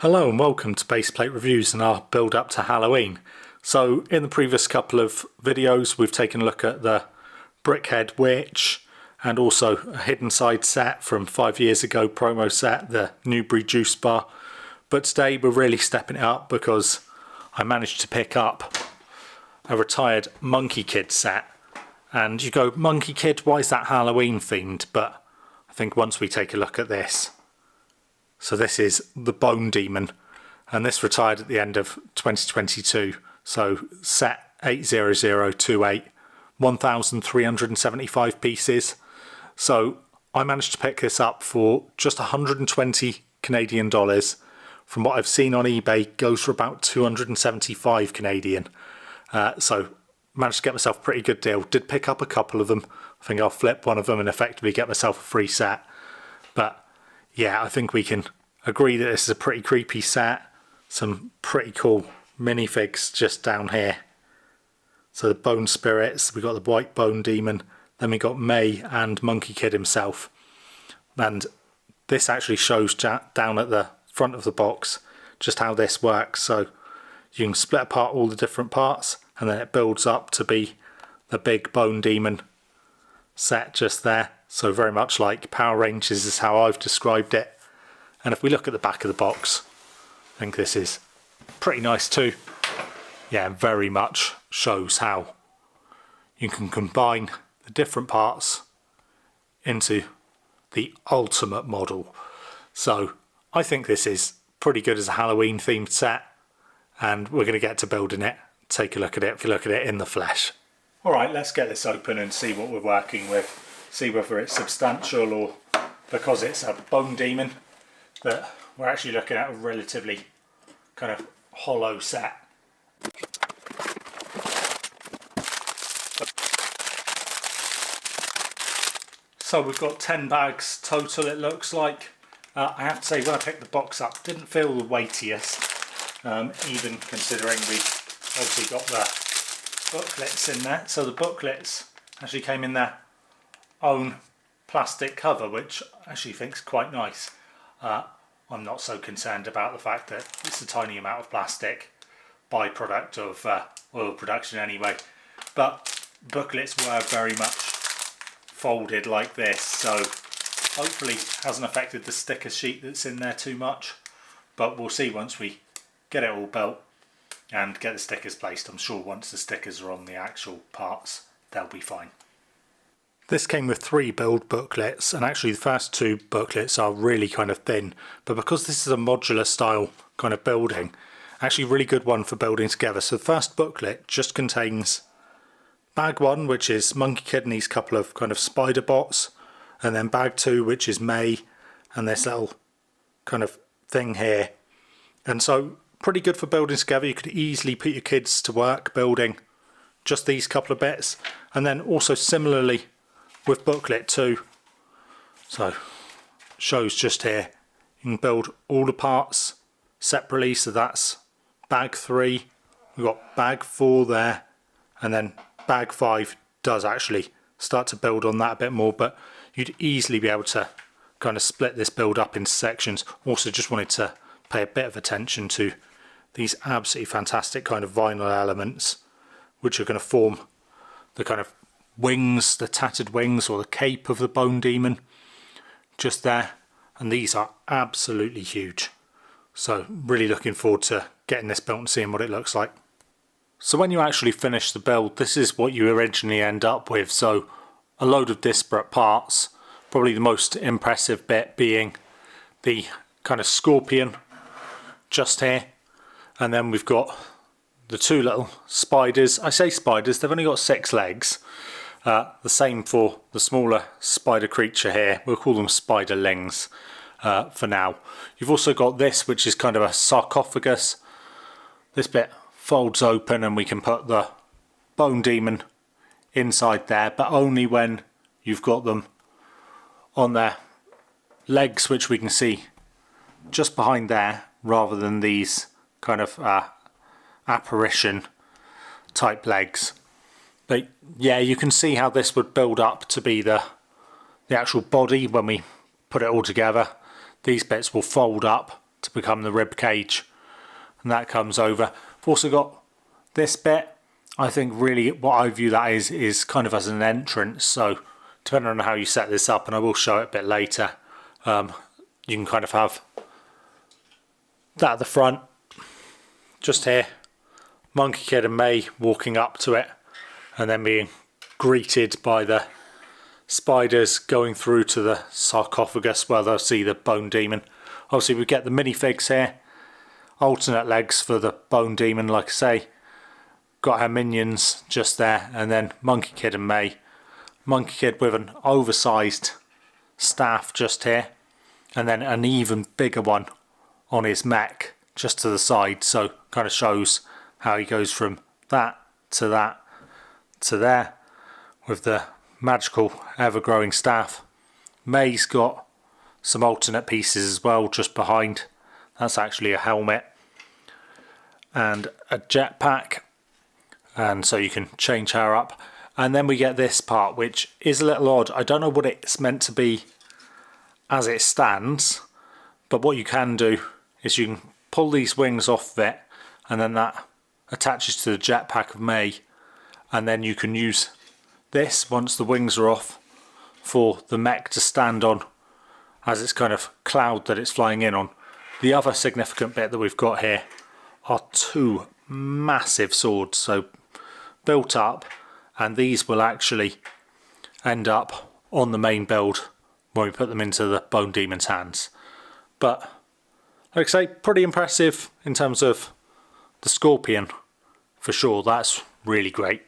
Hello and welcome to Baseplate Reviews and our build up to Halloween. So in the previous couple of videos we've taken a look at the Brickhead Witch and also a Hidden Side set from 5 years ago, promo set, the Newbury Juice Bar. But today we're really stepping it up because I managed to pick up a retired Monkie Kid set. And you go, Monkie Kid, why is that Halloween themed? But I think once we take a look at this. So this is the Bone Demon, and this retired at the end of 2022. So set 80028, 1,375 pieces. So I managed to pick this up for just 120 Canadian dollars. From what I've seen on eBay, goes for about 275 Canadian. So managed to get myself a pretty good deal. Did pick up a couple of them. I think I'll flip one of them and effectively get myself a free set. But yeah, I think we can agree that this is a pretty creepy set. Some pretty cool minifigs just down here. So the Bone Spirits, we got the White Bone Demon, then we got May and Monkie Kid himself. And this actually shows down at the front of the box just how this works. So you can split apart all the different parts and then it builds up to be the big Bone Demon set just there. So very much like Power Rangers is how I've described it. And if we look at the back of the box, I think this is pretty nice too. Yeah, very much shows how you can combine the different parts into the ultimate model. So I think this is pretty good as a Halloween themed set, and we're going to get to building it, take a look at it in the flesh. Alright, let's get this open and see what we're working with. See whether it's substantial or because it's a Bone Demon that we're actually looking at a relatively kind of hollow set. So we've got 10 bags total it looks like. I have to say when I picked the box up didn't feel the weightiest, even considering we obviously got the booklets in there. So the booklets actually came in their own plastic cover, which I actually think is quite nice. I'm not so concerned about the fact that it's a tiny amount of plastic, byproduct of oil production anyway. But booklets were very much folded like this, so hopefully it hasn't affected the sticker sheet that's in there too much. But we'll see once we get it all built and get the stickers placed. I'm sure once the stickers are on the actual parts, they'll be fine. This came with 3 build booklets, and actually the first 2 booklets are really kind of thin, but because this is a modular style kind of building, actually a really good one for building together. So the first booklet just contains bag 1, which is Monkie Kid and these couple of kind of spider bots, and then bag 2, which is May and this little kind of thing here. And so pretty good for building together. You could easily put your kids to work building just these couple of bits. And then also similarly with booklet 2, so shows just here, you can build all the parts separately. So that's bag 3, we've got bag 4 there, and then bag 5 does actually start to build on that a bit more, but you'd easily be able to kind of split this build up into sections. Also just wanted to pay a bit of attention to these absolutely fantastic kind of vinyl elements which are going to form the kind of wings, the tattered wings or the cape of the Bone Demon just there, and these are absolutely huge. So really looking forward to getting this built and seeing what it looks like. So when you actually finish the build, this is what you originally end up with. So a load of disparate parts, probably the most impressive bit being the kind of scorpion just here, and then we've got the 2 little spiders. I say spiders, they've only got 6 legs. The same for the smaller spider creature here. We'll call them spiderlings for now. You've also got this, which is kind of a sarcophagus. This bit folds open and we can put the Bone Demon inside there, but only when you've got them on their legs, which we can see just behind there, rather than these kind of apparition type legs. But yeah, you can see how this would build up to be the actual body when we put it all together. These bits will fold up to become the rib cage, and that comes over. I've also got this bit. I think really what I view that is kind of as an entrance, so depending on how you set this up, and I will show it a bit later, you can kind of have that at the front, just here, Monkie Kid and May walking up to it, and then being greeted by the spiders going through to the sarcophagus where they'll see the bone demon. Obviously we get the minifigs here, alternate legs for the bone demon, like I say, got her minions just there, and then Monkie Kid and May. Monkie Kid with an oversized staff just here, and then an even bigger one on his mech just to the side, so kind of shows how he goes from that to there with the magical ever-growing staff. May's got some alternate pieces as well just behind. That's actually a helmet and a jetpack, and so you can change her up. And then we get this part, which is a little odd. I don't know what it's meant to be as it stands, but what you can do is you can pull these wings off of it, and then that attaches to the jetpack of May, and then you can use this once the wings are off for the mech to stand on as it's kind of cloud that it's flying in on. The other significant bit that we've got here are two massive swords, so built up, and these will actually end up on the main build when we put them into the Bone Demon's hands. But like I say, pretty impressive in terms of the Scorpion for sure. That's really great.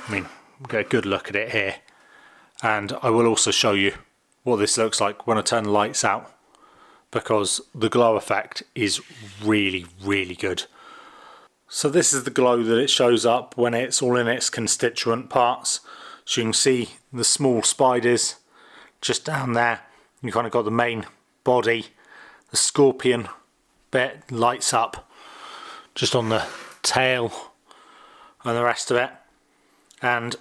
I mean, we'll get a good look at it here, and I will also show you what this looks like when I turn the lights out, because the glow effect is really good. So this is the glow that it shows up when it's all in its constituent parts. So you can see the small spiders just down there. You kind of got the main body. The scorpion bit lights up just on the tail and the rest of it. And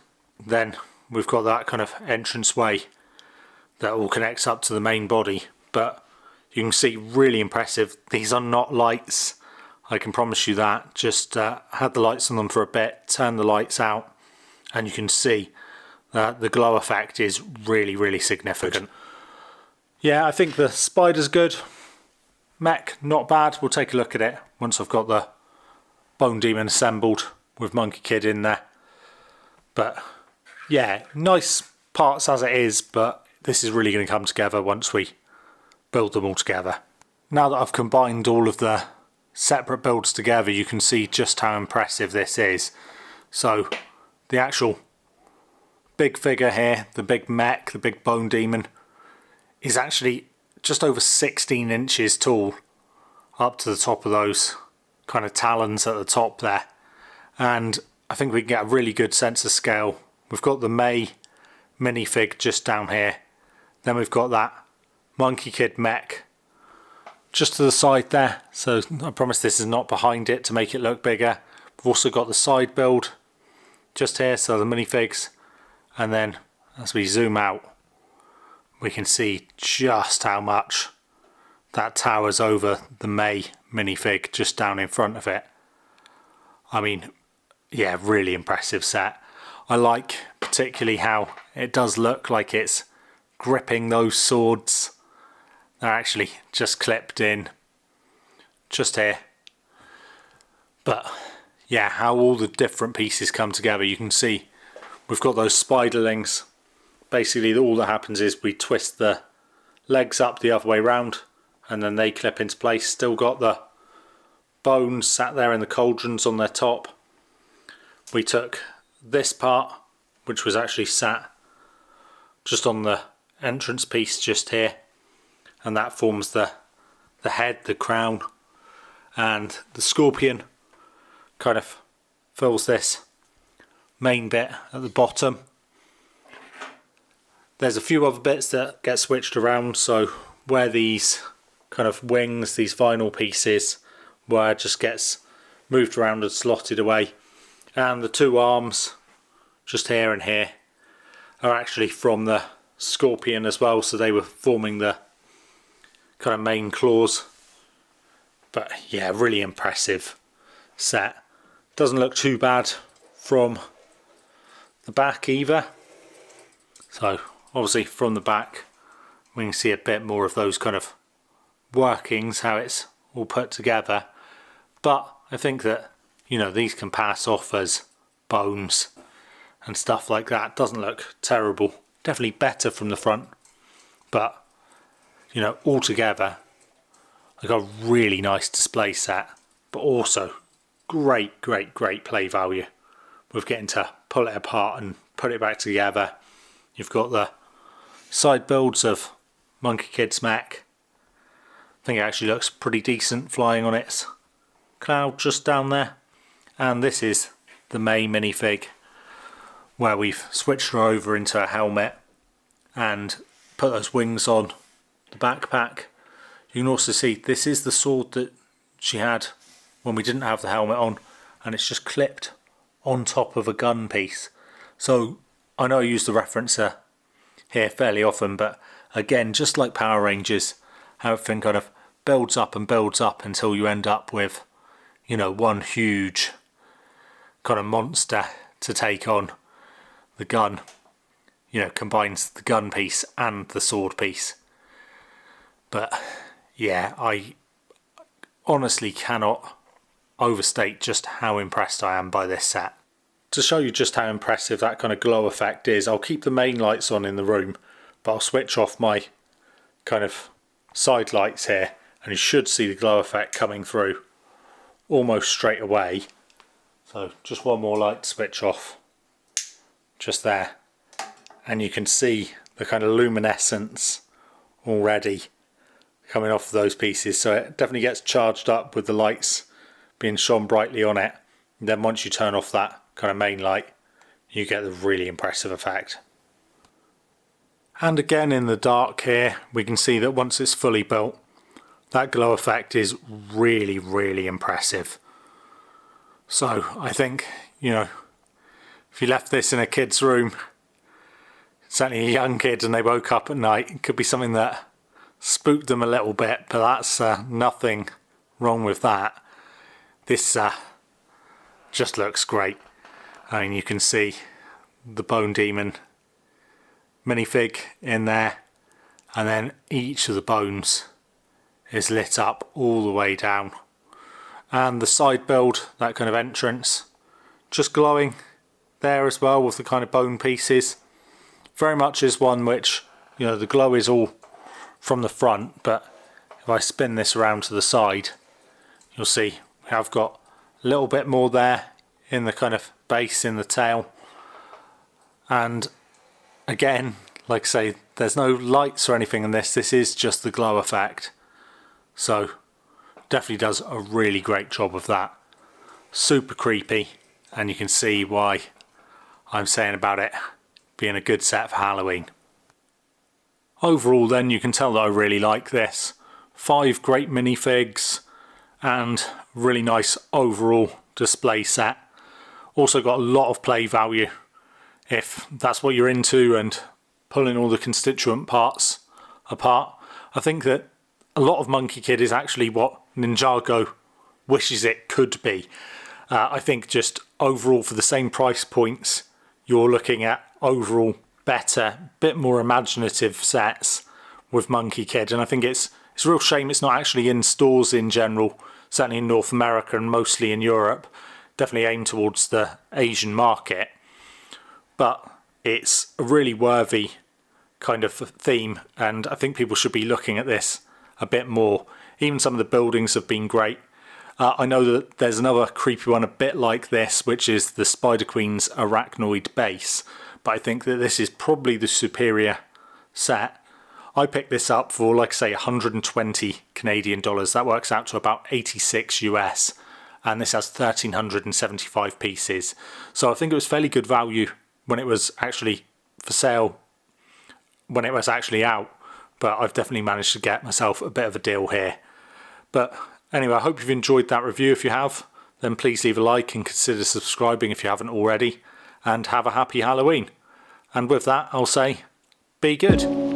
then we've got that kind of entranceway that all connects up to the main body. But you can see, really impressive. These are not lights, I can promise you that. Just had the lights on them for a bit, turn the lights out, and you can see that the glow effect is really significant. Yeah, I think the spider's good. Mech, not bad. We'll take a look at it once I've got the Bone Demon assembled with Monkie Kid in there. But yeah, nice parts as it is, but this is really going to come together once we build them all together. Now that I've combined all of the separate builds together, you can see just how impressive this is. So the actual big figure here, the big mech, the big Bone Demon, is actually just over 16 inches tall up to the top of those kind of talons at the top there. And I think we can get a really good sense of scale. We've got the May minifig just down here. Then we've got that Monkie Kid mech just to the side there. So I promise this is not behind it to make it look bigger. We've also got the side build just here, so the minifigs. And then as we zoom out, we can see just how much that towers over the May minifig just down in front of it. I mean, yeah, really impressive set. I like particularly how it does look like it's gripping those swords. They're actually just clipped in just here. But yeah, how all the different pieces come together. You can see we've got those spiderlings. Basically all that happens is we twist the legs up the other way round and then they clip into place. Still got the bones sat there in the cauldrons on their top. We took this part, which was actually sat just on the entrance piece just here, and that forms the head, the crown, and the scorpion kind of fills this main bit at the bottom. There's a few other bits that get switched around, so where these kind of wings, these vinyl pieces, where it just gets moved around and slotted away. And the two arms, just here and here, are actually from the scorpion as well, so they were forming the kind of main claws But yeah, really impressive set. Doesn't look too bad from the back either. So obviously from the back we can see a bit more of those kind of workings, how it's all put together. But I think that, you know, these can pass off as bones and stuff like that. Doesn't look terrible. Definitely better from the front. But, you know, altogether, like a really nice display set. But also great play value with getting to pull it apart and put it back together. You've got the side builds of Monkie Kid's mech. I think it actually looks pretty decent flying on its cloud just down there. And this is the main minifig where we've switched her over into a helmet and put those wings on the backpack. You can also see this is the sword that she had when we didn't have the helmet on, and it's just clipped on top of a gun piece. So I know I use the referencer here fairly often, but again, just like Power Rangers, how everything kind of builds up until you end up with, you know, one huge kind of monster to take on. The gun, you know, combines the gun piece and the sword piece. But yeah, I honestly cannot overstate just how impressed I am by this set. To show you just how impressive that kind of glow effect is, I'll keep the main lights on in the room, but I'll switch off my kind of side lights here, and you should see the glow effect coming through almost straight away. So just one more light to switch off, just there, and you can see the kind of luminescence already coming off of those pieces. So it definitely gets charged up with the lights being shone brightly on it. And then once you turn off that kind of main light, you get the really impressive effect. And again in the dark here, we can see that once it's fully built, that glow effect is really impressive. So I think, you know, if you left this in a kid's room, certainly a young kid, and they woke up at night, it could be something that spooked them a little bit, but that's nothing wrong with that. This just looks great. I mean, you can see the Bone Demon minifig in there, and then each of the bones is lit up all the way down. And the side build, that kind of entrance, just glowing there as well with the kind of bone pieces. Very much is one which, you know, the glow is all from the front, but if I spin this around to the side, you'll see we have got a little bit more there in the kind of base in the tail. And again, like I say, there's no lights or anything in this. This is just the glow effect. So definitely does a really great job of that. Super creepy, and you can see why I'm saying about it being a good set for Halloween. Overall then, you can tell that I really like this. 5 great minifigs and really nice overall display set. Also got a lot of play value if that's what you're into, and pulling all the constituent parts apart. I think that a lot of Monkie Kid is actually what Ninjago wishes it could be. I think just overall for the same price points, you're looking at overall better, bit more imaginative sets with Monkie Kid, and I think it's a real shame it's not actually in stores in general, certainly in North America and mostly in Europe. Definitely aimed towards the Asian market, but it's a really worthy kind of theme, and I think people should be looking at this a bit more. Even some of the buildings have been great. I know that there's another creepy one a bit like this, which is the Spider Queen's arachnoid base, but I think that this is probably the superior set. I picked this up for, like I say, 120 Canadian dollars. That works out to about 86 US, and this has 1,375 pieces. So I think it was fairly good value when it was actually for sale, when it was actually out, but I've definitely managed to get myself a bit of a deal here. But anyway, I hope you've enjoyed that review. If you have, then please leave a like and consider subscribing if you haven't already, and have a happy Halloween. And with that, I'll say, be good.